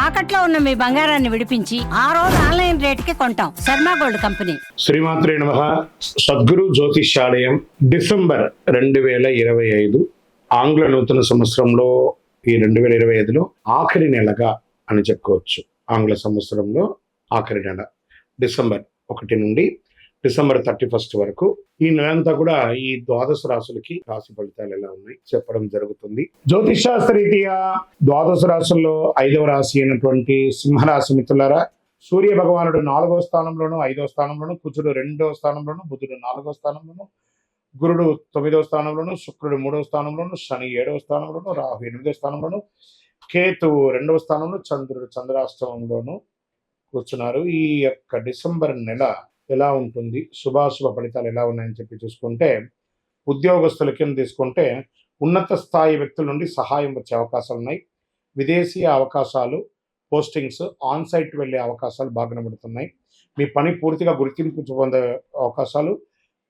తాకట్లో ఉన్న మీ బంగారాన్ని విడిపించి ఆ రోజు ఆన్లైన్ రేటుకి కొంటాం. Sharma gold company. శ్రీమాత్రే నమః. సద్గురు జ్యోతిష్యాలయం డిసెంబర్ 2025 ఆంగ్ల నూతన సంవత్సరంలో ఈ 2025లో ఆఖరి నెలగా అని చెప్పుకోవచ్చు. ఆంగ్ల సంవత్సరంలో ఆఖరి నెల డిసెంబర్ 1 నుండి డిసెంబర్ 31 వరకు ఈ నెలంతా కూడా ఈ ద్వాదశ రాశులకి రాశి ఫలితాలు ఎలా ఉన్నాయి చెప్పడం జరుగుతుంది. జ్యోతిషాస్త్ర రీత్యా ద్వాదశ రాశుల్లో 5వ రాశి అయినటువంటి సింహరాశి మిత్రులారా, సూర్య భగవానుడు 4వ స్థానంలోను 5వ స్థానంలోను, కుజుడు 2వ స్థానంలోను, బుధుడు 4వ స్థానంలోను, గురుడు 9వ స్థానంలోను, శుక్రుడు 3వ స్థానంలోను, శని 7వ స్థానంలోను, రాహు 8వ స్థానంలోను, కేతువు 2వ స్థానంలో, చంద్రుడు చంద్రాష్టమంలోను కూర్చున్నారు. ఈ యొక్క డిసెంబర్ నెల ఎలా ఉంటుంది, శుభాశుభ ఫలితాలు ఎలా ఉన్నాయని చెప్పి చూసుకుంటే, ఉద్యోగస్తుల కింద తీసుకుంటే ఉన్నత స్థాయి వ్యక్తుల నుండి సహాయం వచ్చే అవకాశాలు ఉన్నాయి. విదేశీయ అవకాశాలు, పోస్టింగ్స్, ఆన్ సైట్ వెళ్ళే అవకాశాలు బాగా కనబడుతున్నాయి. మీ పని పూర్తిగా గుర్తింపు పొందే అవకాశాలు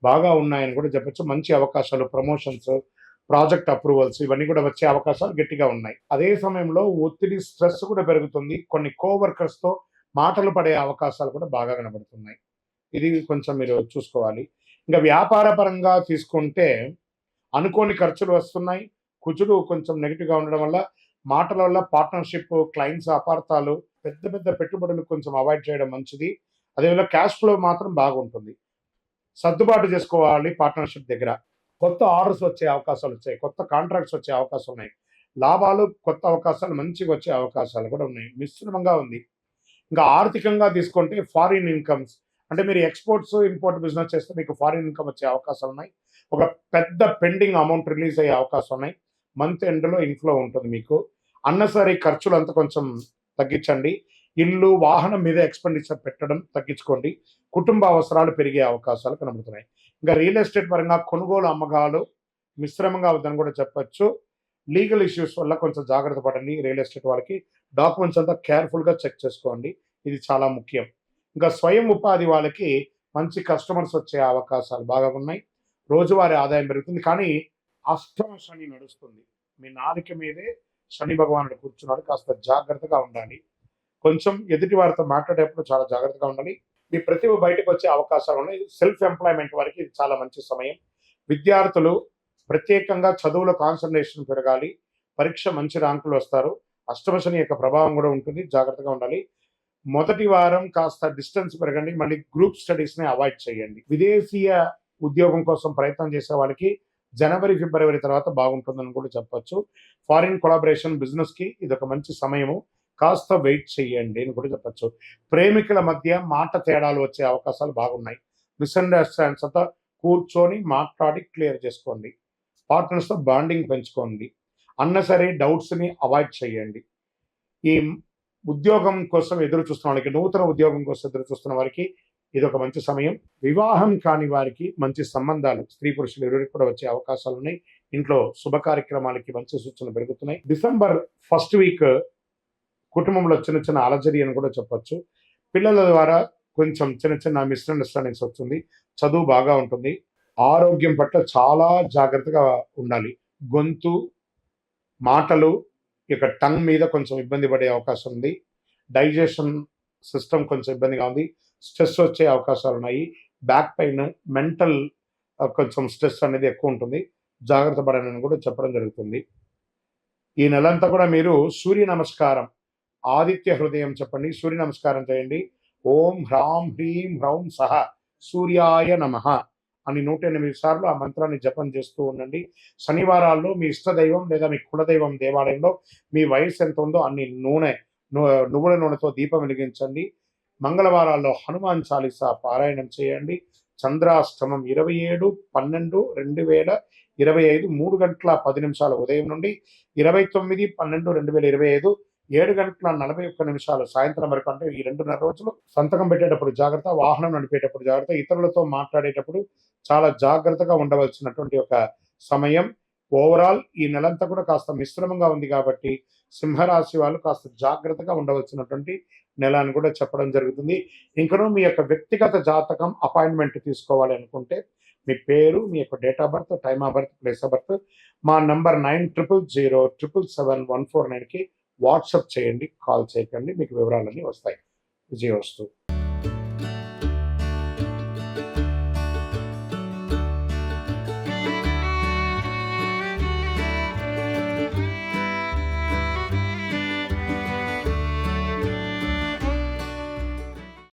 బాగా ఉన్నాయని కూడా చెప్పచ్చు. మంచి అవకాశాలు, ప్రమోషన్స్, ప్రాజెక్ట్ అప్రూవల్స్ ఇవన్నీ కూడా వచ్చే అవకాశాలు గట్టిగా ఉన్నాయి. అదే సమయంలో ఒత్తిడి, స్ట్రెస్ కూడా పెరుగుతుంది. కొన్ని కోవర్కర్స్తో మాటలు పడే అవకాశాలు కూడా బాగా కనబడుతున్నాయి. ఇది కొంచెం మీరు చూసుకోవాలి. ఇంకా వ్యాపార పరంగా తీసుకుంటే అనుకోని ఖర్చులు వస్తున్నాయి. కుజుడు కొంచెం నెగిటివ్గా ఉండడం వల్ల మాటల వల్ల పార్ట్నర్షిప్, క్లయింట్స్ అపార్థాలు, పెద్ద పెద్ద పెట్టుబడులు కొంచెం అవాయిడ్ చేయడం మంచిది. అదేవిధంగా క్యాష్ ఫ్లో మాత్రం బాగుంటుంది. సర్దుబాటు చేసుకోవాలి పార్ట్నర్షిప్ దగ్గర. కొత్త ఆర్డర్స్ వచ్చే అవకాశాలు వచ్చాయి, కొత్త కాంట్రాక్ట్స్ వచ్చే అవకాశాలు ఉన్నాయి, లాభాలు, కొత్త అవకాశాలు మంచిగా వచ్చే అవకాశాలు కూడా ఉన్నాయి. మిశ్రమంగా ఉంది. ఇంకా ఆర్థికంగా తీసుకుంటే ఫారిన్ ఇన్కమ్స్, అంటే మీరు ఎక్స్పోర్ట్స్, ఇంపోర్ట్ బిజినెస్ చేస్తే మీకు ఫారిన్ ఇన్కమ్ వచ్చే అవకాశాలు ఉన్నాయి. ఒక పెద్ద పెండింగ్ అమౌంట్ రిలీజ్ అయ్యే అవకాశం ఉన్నాయి. మంత్ ఎండ్లో ఇన్ఫ్లో ఉంటుంది మీకు. అన్నసరీ ఖర్చులు అంతా కొంచెం తగ్గించండి. ఇల్లు, వాహనం మీద ఎక్స్పెండిచర్ పెట్టడం తగ్గించుకోండి. కుటుంబ అవసరాలు పెరిగే అవకాశాలు కనబడుతున్నాయి. ఇంకా రియల్ ఎస్టేట్ పరంగా కొనుగోలు, అమ్మకాలు మిశ్రమంగా అవుతుందని కూడా చెప్పచ్చు. లీగల్ ఇష్యూస్ వల్ల కొంచెం జాగ్రత్త పడండి. రియల్ ఎస్టేట్ వాళ్ళకి డాక్యుమెంట్స్ అంతా కేర్ఫుల్గా చెక్ చేసుకోండి. ఇది చాలా ముఖ్యం. ఇంకా స్వయం ఉపాధి వాళ్ళకి మంచి కస్టమర్స్ వచ్చే అవకాశాలు బాగా ఉన్నాయి. రోజువారీ ఆదాయం పెరుగుతుంది. కానీ అష్టమ శని నడుస్తుంది. మీ నాలుక మీదే శని భగవానుడు కూర్చున్నాడు. కాస్త జాగ్రత్తగా ఉండాలి. కొంచెం ఎదుటి వారితో మాట్లాడేటప్పుడు చాలా జాగ్రత్తగా ఉండాలి. మీ ప్రతిభ బయటకు వచ్చే అవకాశాలు ఉన్నాయి. సెల్ఫ్ ఎంప్లాయ్మెంట్ వారికి ఇది చాలా మంచి సమయం. విద్యార్థులు ప్రత్యేకంగా చదువులో కాన్సన్ట్రేషన్ పెరగాలి. పరీక్ష మంచి ర్యాంకులు వస్తారు. అష్టమ శని యొక్క ప్రభావం కూడా ఉంటుంది. జాగ్రత్తగా ఉండాలి. మొదటి వారం కాస్త డిస్టెన్స్ పెరగండి. మళ్ళీ గ్రూప్ స్టడీస్ని అవాయిడ్ చేయండి. విదేశీయ ఉద్యోగం కోసం ప్రయత్నం చేసే వాళ్ళకి జనవరి, ఫిబ్రవరి తర్వాత బాగుంటుందని కూడా చెప్పొచ్చు. ఫారిన్ కొలాబరేషన్ బిజినెస్కి ఇది ఒక మంచి సమయము. కాస్త వెయిట్ చేయండి అని కూడా చెప్పచ్చు. ప్రేమికుల మధ్య మాట తేడాలు వచ్చే అవకాశాలు బాగున్నాయి. మిస్అండర్స్టాండ్స్ అంతా కూర్చొని మాట్లాడి క్లియర్ చేసుకోండి. పార్ట్నర్స్తో బాండింగ్ పెంచుకోండి. అన్నసరీ డౌట్స్ని అవాయిడ్ చేయండి. ఈ ఉద్యోగం కోసం ఎదురు చూస్తున్న వాళ్ళకి, నూతన ఉద్యోగం కోసం ఎదురు చూస్తున్న వారికి ఇది ఒక మంచి సమయం. వివాహం కాని వారికి మంచి సంబంధాలు, స్త్రీ పురుషులు ఎవరికి కూడా వచ్చే అవకాశాలు ఉన్నాయి. ఇంట్లో శుభ కార్యక్రమాలకి మంచి సూచనలు పెరుగుతున్నాయి. డిసెంబర్ 1st వీక్ కుటుంబంలో చిన్న చిన్న అలజడి అని కూడా చెప్పొచ్చు. పిల్లల ద్వారా కొంచెం చిన్న చిన్న మిస్అండర్స్టాండింగ్స్ వస్తుంది. చదువు బాగా ఉంటుంది. ఆరోగ్యం పట్ల చాలా జాగ్రత్తగా ఉండాలి. గొంతు, మాటలు, ఇక టంగ్ మీద కొంచెం ఇబ్బంది పడే అవకాశం ఉంది. డైజెషన్ సిస్టమ్ కొంచెం ఇబ్బందిగా ఉంది. స్ట్రెస్ వచ్చే అవకాశాలు ఉన్నాయి. బ్యాక్ పెయిన్, మెంటల్ కొంచెం స్ట్రెస్ అనేది ఎక్కువ ఉంటుంది. జాగ్రత్త పడనని కూడా చెప్పడం జరుగుతుంది. ఈ నెలంతా కూడా మీరు సూర్య నమస్కారం, ఆదిత్య హృదయం చెప్పండి. సూర్య నమస్కారం చేయండి. ఓం హ్రాం హ్రీం హ్రౌం సహ సూర్యాయ నమః అని 108 సార్లు ఆ మంత్రాన్ని జపం చేస్తూ ఉండండి. శనివారాల్లో మీ ఇష్టదైవం లేదా మీ కులదైవం దేవాలయంలో మీ వయసు ఎంత ఉందో అన్ని నువ్వుల నూనెతో దీపం వెలిగించండి. మంగళవారాల్లో హనుమాన్ చాలీసా పారాయణం చేయండి. చంద్రాష్టమం 27/12/2025 3:10 ఉదయం నుండి 29/12/2025 7:41 సాయంత్రం వరకు, అంటే ఈ 2.5 రోజులు సంతకం పెట్టేటప్పుడు జాగ్రత్త, వాహనం నడిపేటప్పుడు జాగ్రత్త, ఇతరులతో మాట్లాడేటప్పుడు చాలా జాగ్రత్తగా ఉండవలసినటువంటి ఒక సమయం. ఓవరాల్ ఈ నెలంతా కూడా కాస్త మిశ్రమంగా ఉంది కాబట్టి సింహరాశి వాళ్ళు కాస్త జాగ్రత్తగా ఉండవలసినటువంటి నెల అని కూడా చెప్పడం జరుగుతుంది. ఇంకనూ మీ యొక్క వ్యక్తిగత జాతకం అపాయింట్మెంట్ తీసుకోవాలి అనుకుంటే మీ పేరు, మీ యొక్క date of birth, time of birth, place of birth మా నంబర్ 900007777149కి వాట్సాప్ చేయండి, కాల్ చేయకండి, మీకు వివరాలన్నీ వస్తాయి. విజయవస్తు.